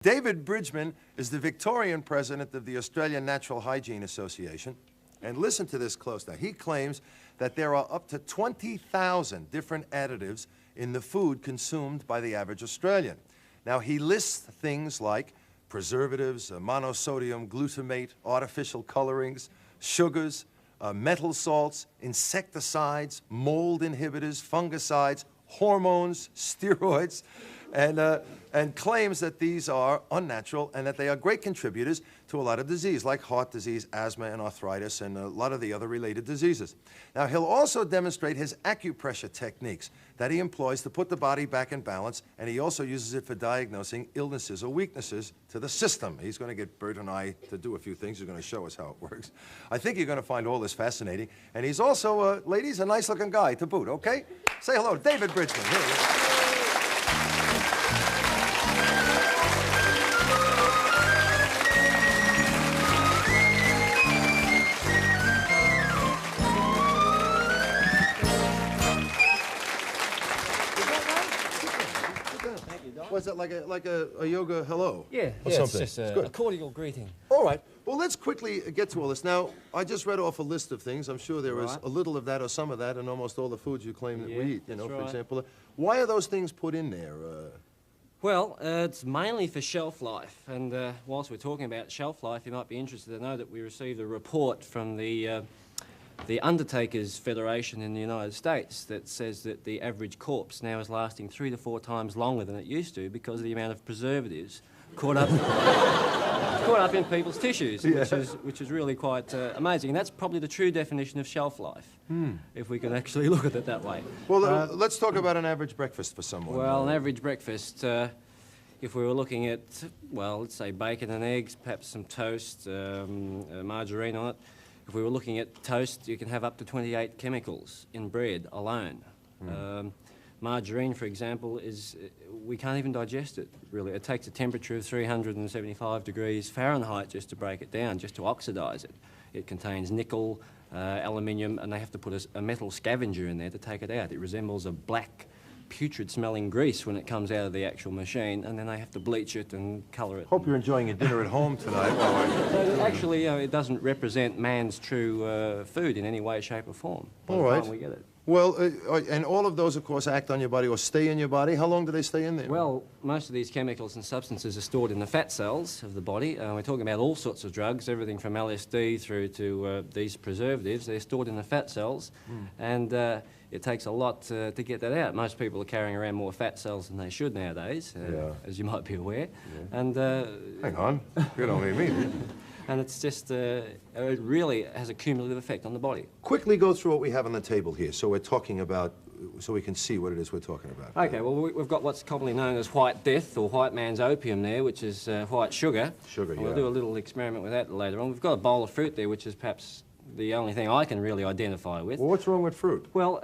David Bridgman is the Victorian president of the Australian Natural Hygiene Association. And listen to this close now. He claims that there are up to 20,000 different additives in the food consumed by the average Australian. Now, he lists things like preservatives, monosodium glutamate, artificial colorings, sugars, metal salts, insecticides, mold inhibitors, fungicides, hormones, steroids, and claims that these are unnatural and that they are great contributors to a lot of disease, like heart disease, asthma, and arthritis, and a lot of the other related diseases. Now, he'll also demonstrate his acupressure techniques that he employs to put the body back in balance, and he also uses it for diagnosing illnesses or weaknesses to the system. He's going to get Bert and I to do a few things. He's going to show us how it works. I think you're going to find all this fascinating. And he's also, ladies, a nice-looking guy to boot, okay? Say hello to David Bridgman. Here he is. Was it like a yoga hello? Yeah, or yeah, something? it's just a cordial greeting. All right. Well, let's quickly get to all this. Now, I just read off a list of things. I'm sure there is a little of that or some of that in almost all the foods you claim that we eat, you know, for example. Why are those things put in there? Well, it's mainly for shelf life. And whilst we're talking about shelf life, you might be interested to know that we received a report from the Undertakers Federation in the United States that says that the average corpse now is lasting 3 to 4 times longer than it used to because of the amount of preservatives caught up in people's tissues, which is really quite amazing. And that's probably the true definition of shelf life, if we can actually look at it that way. Well, let's talk about an average breakfast for someone. Well, an average breakfast, if we were looking at, well, let's say bacon and eggs, perhaps some toast, margarine on it. If we were looking at toast, you can have up to 28 chemicals in bread alone. Margarine, for example, we can't even digest it, really. It takes a temperature of 375 degrees Fahrenheit just to break it down, just to oxidise it. It contains nickel, aluminium, and they have to put a metal scavenger in there to take it out. It resembles a black, putrid-smelling grease when it comes out of the actual machine, and then they have to bleach it and colour it. Hope you're enjoying your dinner at home tonight. So actually, it doesn't represent man's true food in any way, shape or form by the time we get it. Well, and all of those, of course, act on your body or stay in your body. How long do they stay in there? Well, most of these chemicals and substances are stored in the fat cells of the body. We're talking about all sorts of drugs, everything from LSD through to these preservatives. They're stored in the fat cells, and it takes a lot to get that out. Most people are carrying around more fat cells than they should nowadays, as you might be aware. And hang on, you don't mean me. And it's just, it really has a cumulative effect on the body. Quickly go through what we have on the table here, so we're talking about, so we can see what it is we're talking about. Okay, well, we've got what's commonly known as white death, or white man's opium there, which is white sugar. Sugar, We'll do a little experiment with that later on. We've got a bowl of fruit there, which is perhaps the only thing I can really identify with. Well, what's wrong with fruit? Well,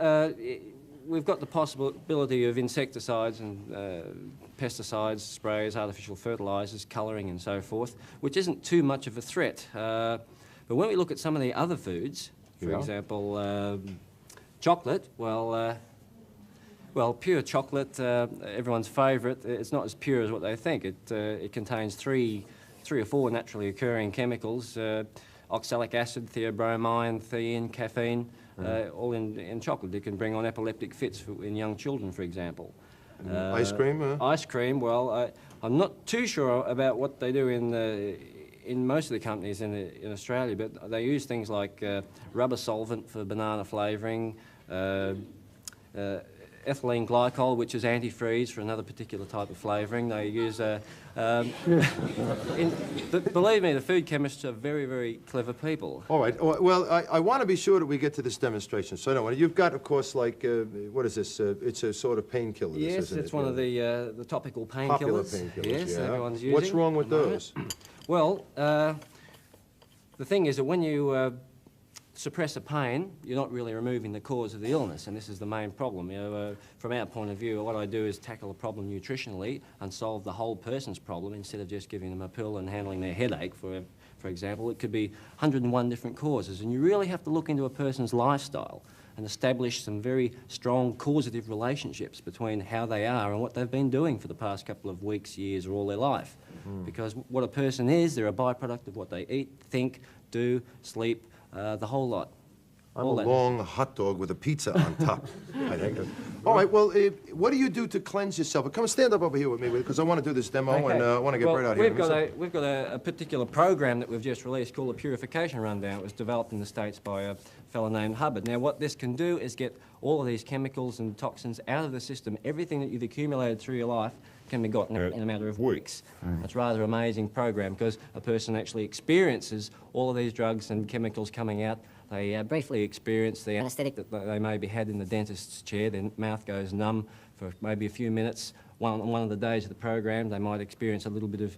we've got the possibility of insecticides and pesticides, sprays, artificial fertilisers, colouring and so forth, which isn't too much of a threat. But when we look at some of the other foods, for example, chocolate, well, pure chocolate, everyone's favourite, it's not as pure as what they think. It contains three or four naturally occurring chemicals, oxalic acid, theobromine, theine, caffeine, all in chocolate. It can bring on epileptic fits in young children, for example. Ice cream? Ice cream, well, I'm not too sure about what they do in most of the companies in Australia, but they use things like rubber solvent for banana flavouring, ethylene glycol, which is antifreeze for another particular type of flavouring. They use believe me, the food chemists are very, very clever people. All right. Well, I want to be sure that we get to this demonstration. So, no, you've got, of course, like, what is this? It's a sort of painkiller. Yes, it's one of the topical painkillers. Popular painkillers, yes, everyone's using. What's wrong with those? Well, the thing is that when you suppress a pain, you're not really removing the cause of the illness, and this is the main problem. You know, from our point of view, what I do is tackle a problem nutritionally and solve the whole person's problem instead of just giving them a pill and handling their headache. For example, it could be 101 different causes, and you really have to look into a person's lifestyle and establish some very strong causative relationships between how they are and what they've been doing for the past couple of weeks, years, or all their life. because what a person is, they're a byproduct of what they eat, think, do, sleep, the whole lot. I'm a long hot dog with a pizza on top. I think. All right, well, what do you do to cleanse yourself? Come stand up over here with me, because I want to do this demo, and I want to get right out here. We've got a particular program that we've just released called the Purification Rundown. It was developed in the States by a fellow named Hubbard. Now, what this can do is get all of these chemicals and toxins out of the system. Everything that you've accumulated through your life can be gotten in a matter of weeks. It's a rather amazing program, because a person actually experiences all of these drugs and chemicals coming out. They briefly experience the anaesthetic that they maybe had in the dentist's chair. Their mouth goes numb for maybe a few minutes. On one of the days of the program, they might experience a little bit of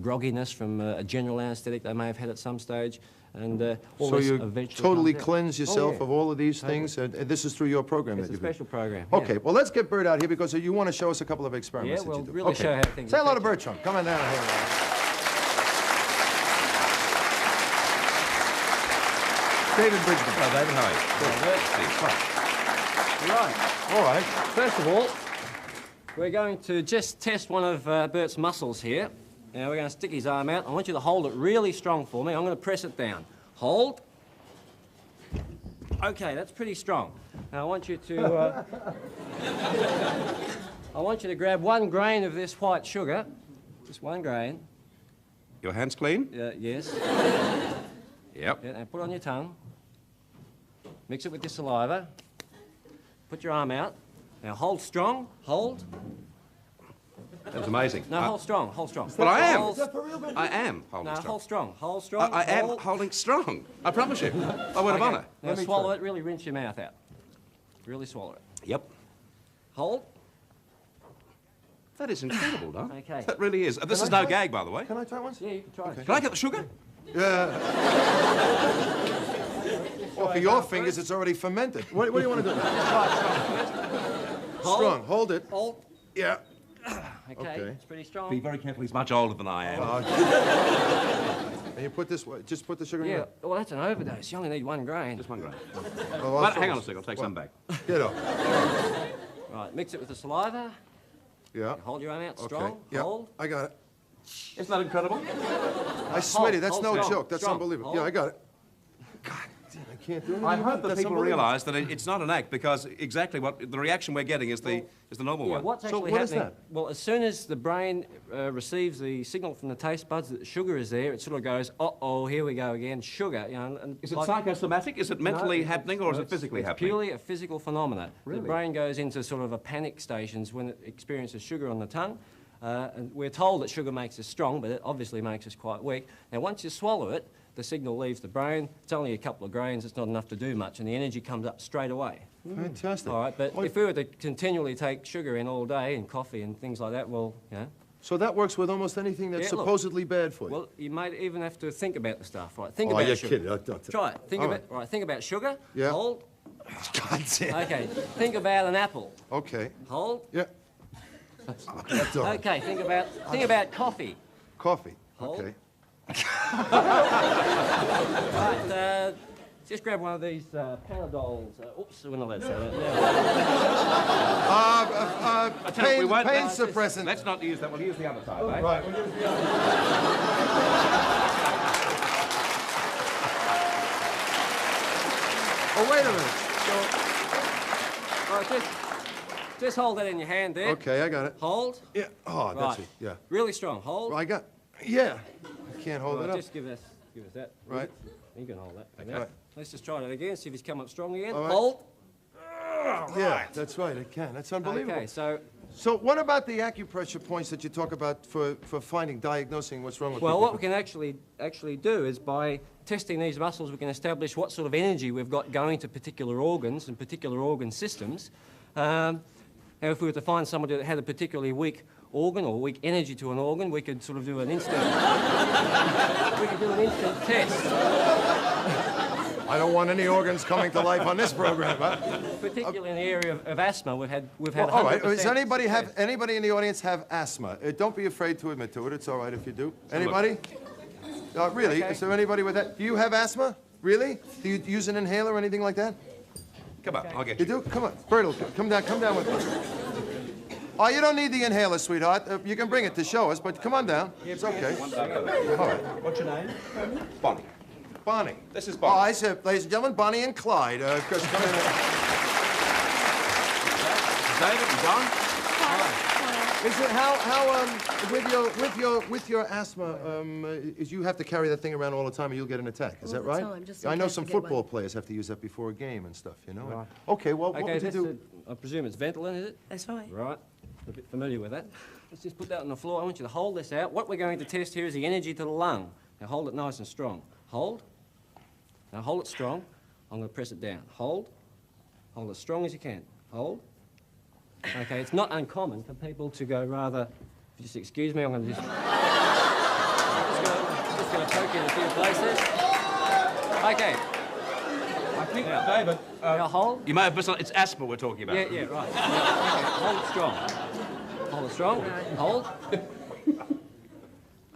grogginess from a general anaesthetic they may have had at some stage. And all so this you eventually totally cleanse yourself yeah. of all of these things, and this is through your program It's that a you do? special program. Okay, yeah. well, let's get Bert out here, because you want to show us a couple of experiments Yeah, well, that you do. really Okay. show how things Say hello to affect you. Bertram. Come on down here. David Bridgman. Hello, David. How are you? Right. All right. First of all, we're going to just test one of Bert's muscles here. Now, we're going to stick his arm out. I want you to hold it really strong for me. I'm going to press it down. Hold. Okay, that's pretty strong. Now, I want you to... I want you to grab 1 grain of this white sugar. Just 1 grain. Your hands clean? Yes. Yep. Yeah, and put it on your tongue. Mix it with your saliva. Put your arm out. Now, hold strong. Hold. That was amazing. No, hold strong. Hold strong. Well, I am. Hold, I am holding no, strong. hold strong. Hold strong. I am hold. holding strong. I promise you. My word of Okay. honour. Now swallow it. Really rinse your mouth out. Really swallow it. Yep. Hold. That is incredible, Don. Okay. That really is. This is I no try? gag, by the way. Can I try once? Yeah, you can try it. Can I get the sugar? Well, for your fingers, it's already fermented. What do you want to do? Hold. Strong. Hold it. Hold. Yeah. Okay. Okay. It's pretty strong. Be very careful. He's much older than I am. And you put this, just put the sugar in Yeah. there. Well, that's an overdose. You only need 1 grain. Just 1 grain. Oh, Well, hang on a second. I'll take some back. Get up. Right. Mix it with the saliva. Yeah. Hold your arm out Okay. strong. Yeah. Hold. I got it. Isn't that incredible? I sweaty. That's hold no strong, joke. That's strong. unbelievable. Hold. Yeah, I got it. God damn, I can't do anything. I hope that That's people unbelievable. realise that it's not an act, because exactly what the reaction we're getting is the normal Yeah, one. what's So actually what is happening? that? Well, as soon as the brain receives the signal from the taste buds that sugar is there, it sort of goes, uh-oh, here we go again, sugar. You know, and Is it like- psychosomatic? Is it mentally No, happening, or is it it's- physically it's happening? purely a physical phenomenon. Really? The brain goes into sort of a panic stations when it experiences sugar on the tongue. And we're told that sugar makes us strong, but it obviously makes us quite weak. Now, once you swallow it, the signal leaves the brain. It's only a couple of grains. It's not enough to do much, and the energy comes up straight away. Fantastic. All right, but Well, if we were to continually take sugar in all day and coffee and things like that, well, you know, So that works with almost anything that's Yeah, look. supposedly bad for you. well, you might even have to think about the stuff, right? Think Oh, about you're sugar. kidding. Don't- Try it. Think All about right. Think about sugar. Yeah. Hold. God damn. Okay. Think about an apple. Okay. Hold. Yeah. That's all right. Okay. Think about coffee. Coffee. Hold. Okay. Right. Just grab one of these Panadols. Oops, we're not allowed to say that. Tell you, we won't- Pain suppressant. Let's not use that. We'll use the other side, eh? Right. we'll use the other. Oh, wait a minute. Right, just hold that in your hand there. Okay, I got it. Hold. Yeah. Oh, that's Right. it. Yeah. Really strong. Hold. I got. Yeah. I can't hold Right, it up. just give us that. Right. You can hold that. Okay. Right. Let's just try that again. See if he's come up strong again. All right. Hold. Yeah, that's right. It can. That's unbelievable. Okay, so So what about the acupressure points that you talk about for finding, diagnosing what's wrong with well, people? what we can actually do is by testing these muscles, we can establish what sort of energy we've got going to particular organs and particular organ systems. Now, if we were to find somebody that had a particularly weak organ or weak energy to an organ, we could sort of do an instant. We could do an instant test. I don't want any organs coming to life on this program, huh? Particularly in the area of asthma, we've had. Well, all right. 100% Does anybody success. in the audience have asthma? Don't be afraid to admit to it. It's all right if you do. Anybody? Really? Okay. Is there anybody with that? Do you have asthma? Really? Do you use an inhaler or anything like that? Come on, I'll get You you. do? Come on. Bertle, come down with me. Oh, you don't need the inhaler, sweetheart. You can bring it to show us, but come on down. It's okay. All right. What's your name? Bonnie. Bonnie. This is Oh, Bonnie. I said, ladies and gentlemen, Bonnie and Clyde. Come in. David and John. Is it with your asthma? Is you have to carry that thing around all the time, or you'll get an attack? Is All that the right? time, just in I know case some I get football one. players have to use that before a game and stuff. You know. Right. Okay. Well, what Okay, would you that's do? I presume it's Ventolin, is it? That's right. Right. A bit familiar with that. Let's just put that on the floor. I want you to hold this out. What we're going to test here is the energy to the lung. Now hold it nice and strong. Hold. Now hold it strong. I'm going to press it down. Hold. Hold as strong as you can. Hold. Okay, it's not uncommon for people to go rather... If you just excuse me, I'm going to just... just going to poke you in a few places. Okay. I think, Now, David, now hold. you may have missed. It's asthma we're talking about. Yeah, right. Okay, hold it strong. Hold it strong. Hold.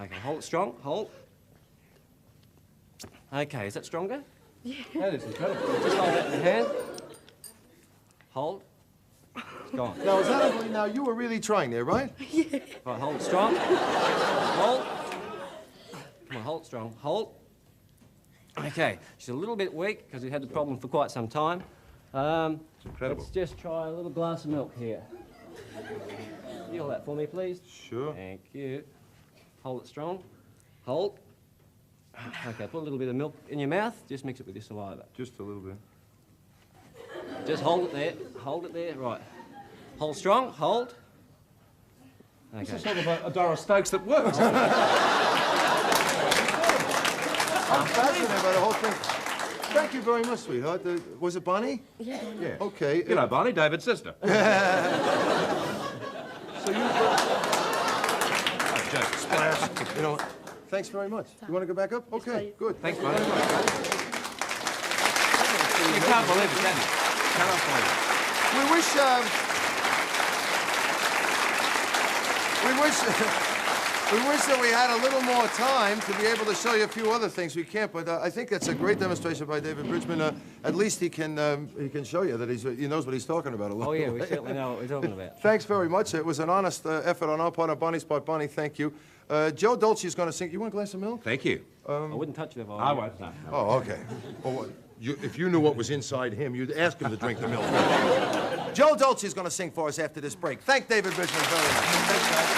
Okay, hold it strong. Hold. Okay, is that stronger? That is incredible. Just hold that in your hand. Hold. It's gone. Now, is that now you were really trying there, right? Right, hold it strong. Hold. Come on, hold it strong. Hold. Okay, she's a little bit weak because we had the problem for quite some time. It's incredible. Let's just try a little glass of milk here. You hold that for me, please. Sure. Thank you. Hold it strong. Hold. Okay, put a little bit of milk in your mouth. Just mix it with your saliva. Just a little bit. Just hold it there. Hold it there. Right. Hold strong. Hold. This is Okay. sort of a Doris Stokes that works. I'm fascinated by the whole thing. Thank you very much, sweetheart. Was it Bonnie? Yeah. Yeah. Okay. You know, Bonnie, David's sister. So you... Splash. You know, thanks very much. You want to go back up? Okay, please. good. Thanks, Bonnie. You can't believe it, can you? Cannot believe it. We wish that we had a little more time to be able to show you a few other things. We can't, but I think that's a great demonstration by David Bridgman. At least he can show you that he knows what he's talking about a little Oh, yeah, bit. we certainly know what we're talking about. Thanks very much. It was an honest effort on our part, on Bonnie's part. Bonnie, thank you. Joe Dolce is going to sing. You want a glass of milk? Thank you. I wouldn't touch it if I were I you. won't. No. Oh, okay. Well, if you knew what was inside him, you'd ask him to drink the milk. Joe Dolce is going to sing for us after this break. Thank David Bridgman very much. Thanks, guys.